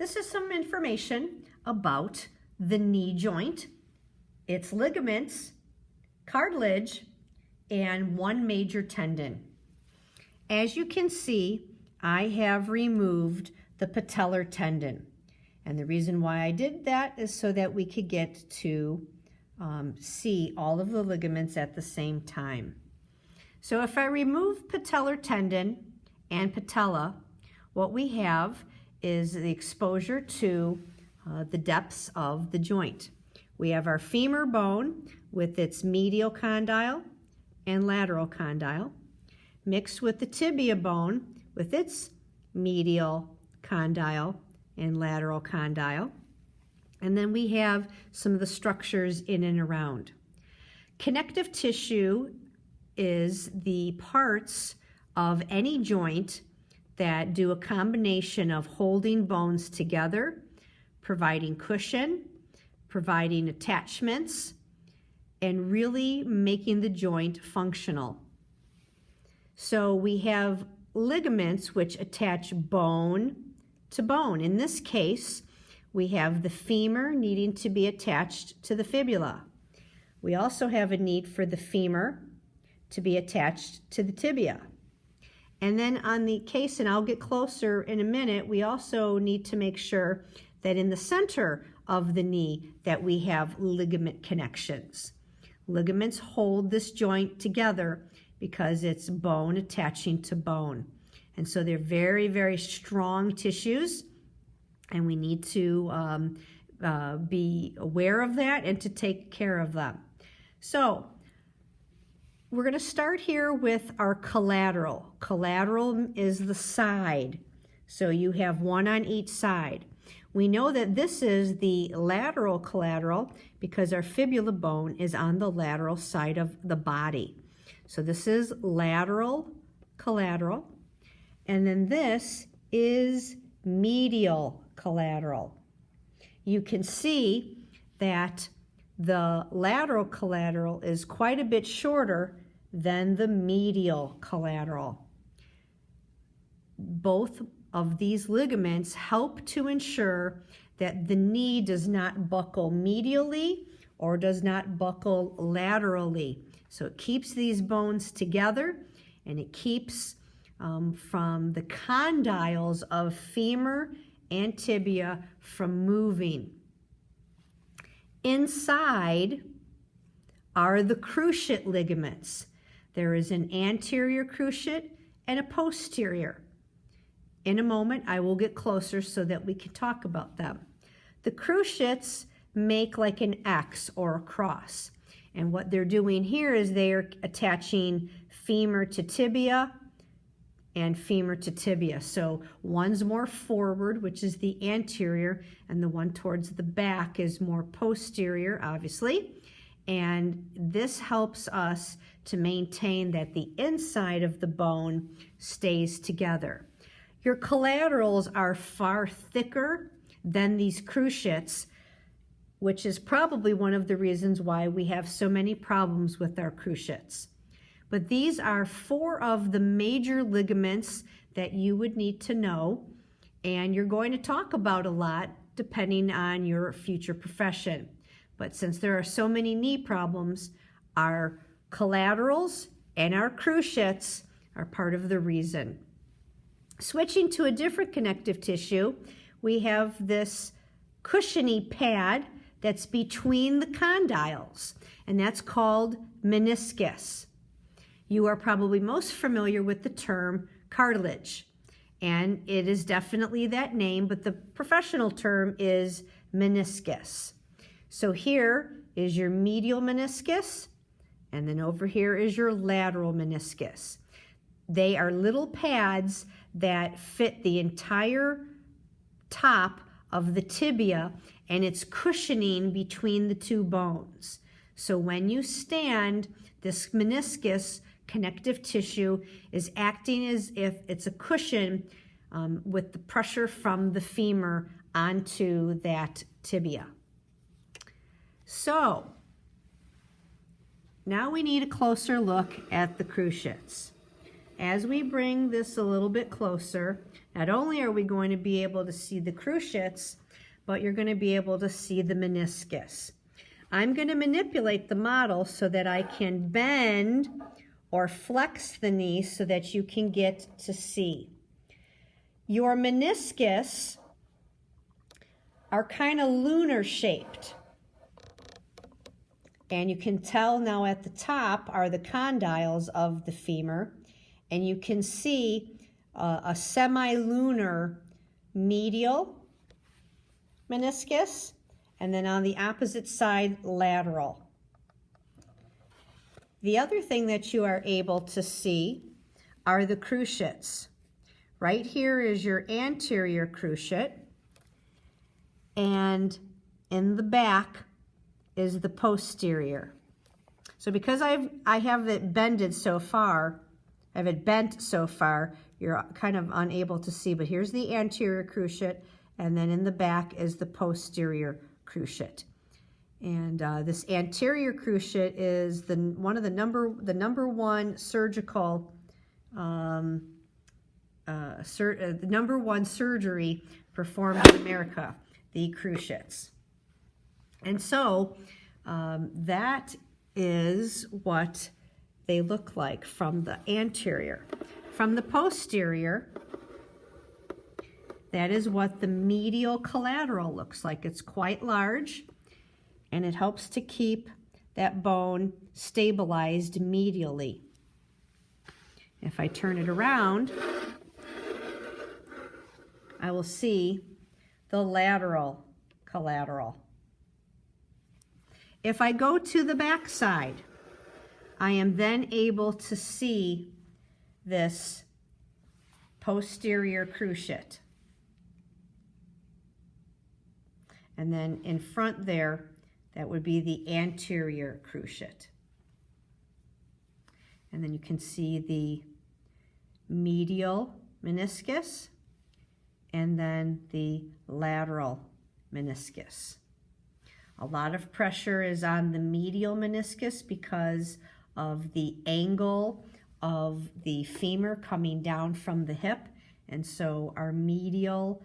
This is some information about the knee joint, its ligaments, cartilage, and one major tendon. As you can see, I have removed the patellar tendon. And the reason why I did that is so that we could get to see all of the ligaments at the same time. So if I remove patellar tendon and patella, what we have is the exposure to the depths of the joint. We have our femur bone with its medial condyle and lateral condyle, mixed with the tibia bone with its medial condyle and lateral condyle. And then we have some of the structures in and around. Connective tissue is the parts of any joint that do a combination of holding bones together, providing cushion, providing attachments, and really making the joint functional. So we have ligaments which attach bone to bone. In this case, we have the femur needing to be attached to the fibula. We also have a need for the femur to be attached to the tibia. And then on the case, and I'll get closer in a minute, we also need to make sure that in the center of the knee that we have ligament connections. Ligaments hold this joint together because it's bone attaching to bone. And so they're very, very strong tissues, and we need to be aware of that and to take care of them. So we're going to start here with our collateral. Collateral is the side. So you have one on each side. We know that this is the lateral collateral because our fibula bone is on the lateral side of the body. So this is lateral collateral. And then this is medial collateral. You can see that the lateral collateral is quite a bit shorter than the medial collateral. Both of these ligaments help to ensure that the knee does not buckle medially or does not buckle laterally. So it keeps these bones together, and it keeps from the condyles of femur and tibia from moving. Inside are the cruciate ligaments. There is an anterior cruciate and a posterior. In a moment, I will get closer so that we can talk about them. The cruciates make like an X or a cross. And what they're doing here is they are attaching femur to tibia and femur to tibia. So one's more forward, which is the anterior, and the one towards the back is more posterior, obviously. And this helps us to maintain that the inside of the bone stays together. Your collaterals are far thicker than these cruciates, which is probably one of the reasons why we have so many problems with our cruciates. But these are 4 of the major ligaments that you would need to know, and you're going to talk about a lot depending on your future profession. But since there are so many knee problems, our collaterals and our cruciates are part of the reason. Switching to a different connective tissue, we have this cushiony pad that's between the condyles, and that's called meniscus. You are probably most familiar with the term cartilage, and it is definitely that name, but the professional term is meniscus. So here is your medial meniscus, and then over here is your lateral meniscus. They are little pads that fit the entire top of the tibia, and it's cushioning between the 2 bones. So when you stand, this meniscus connective tissue is acting as if it's a cushion with the pressure from the femur onto that tibia. So now we need a closer look at the cruciates. As we bring this a little bit closer, Not only are we going to be able to see the cruciates, but you're going to be able to see the meniscus. I'm going to manipulate the model so that I can bend or flex the knee so that you can get to see. Your meniscus are kind of lunar shaped. And you can tell now at the top are the condyles of the femur. And you can see a semi-lunar medial meniscus, and then on the opposite side, lateral. The other thing that you are able to see are the cruciates. Right here is your anterior cruciate, and in the back is the posterior. So because I have it bent so far, you're kind of unable to see, but here's the anterior cruciate, and then in the back is the posterior cruciate. And this anterior cruciate is the number one surgical number one surgery performed in America, the cruciates. And so that is what they look like from the anterior. From the posterior, that is what the medial collateral looks like. It's quite large, and it helps to keep that bone stabilized medially. If I turn it around, I will see the lateral collateral. If I go to the back side, I am then able to see this posterior cruciate. And then in front there, that would be the anterior cruciate. And then you can see the medial meniscus and then the lateral meniscus. A lot of pressure is on the medial meniscus because of the angle of the femur coming down from the hip. And so our medial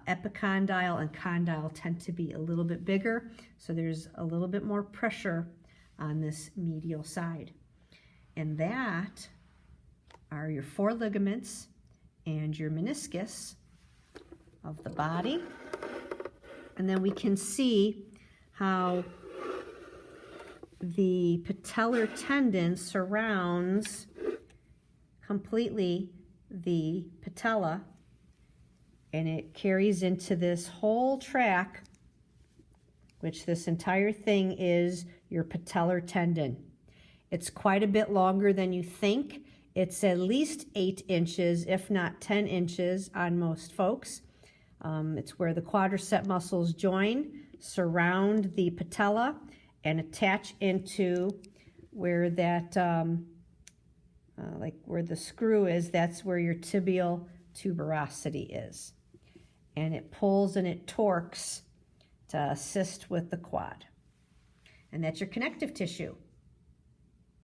epicondyle and condyle tend to be a little bit bigger. So there's a little bit more pressure on this medial side. And that are your four ligaments and your meniscus of the body. And then we can see how the patellar tendon surrounds completely the patella, and it carries into this whole track, which this entire thing is your patellar tendon. It's quite a bit longer than you think. It's at least 8 inches, if not 10 inches on most folks. It's where the quadricep muscles join, surround the patella, and attach into where that, like where the screw is, that's where your tibial tuberosity is. And it pulls and it torques to assist with the quad. And that's your connective tissue.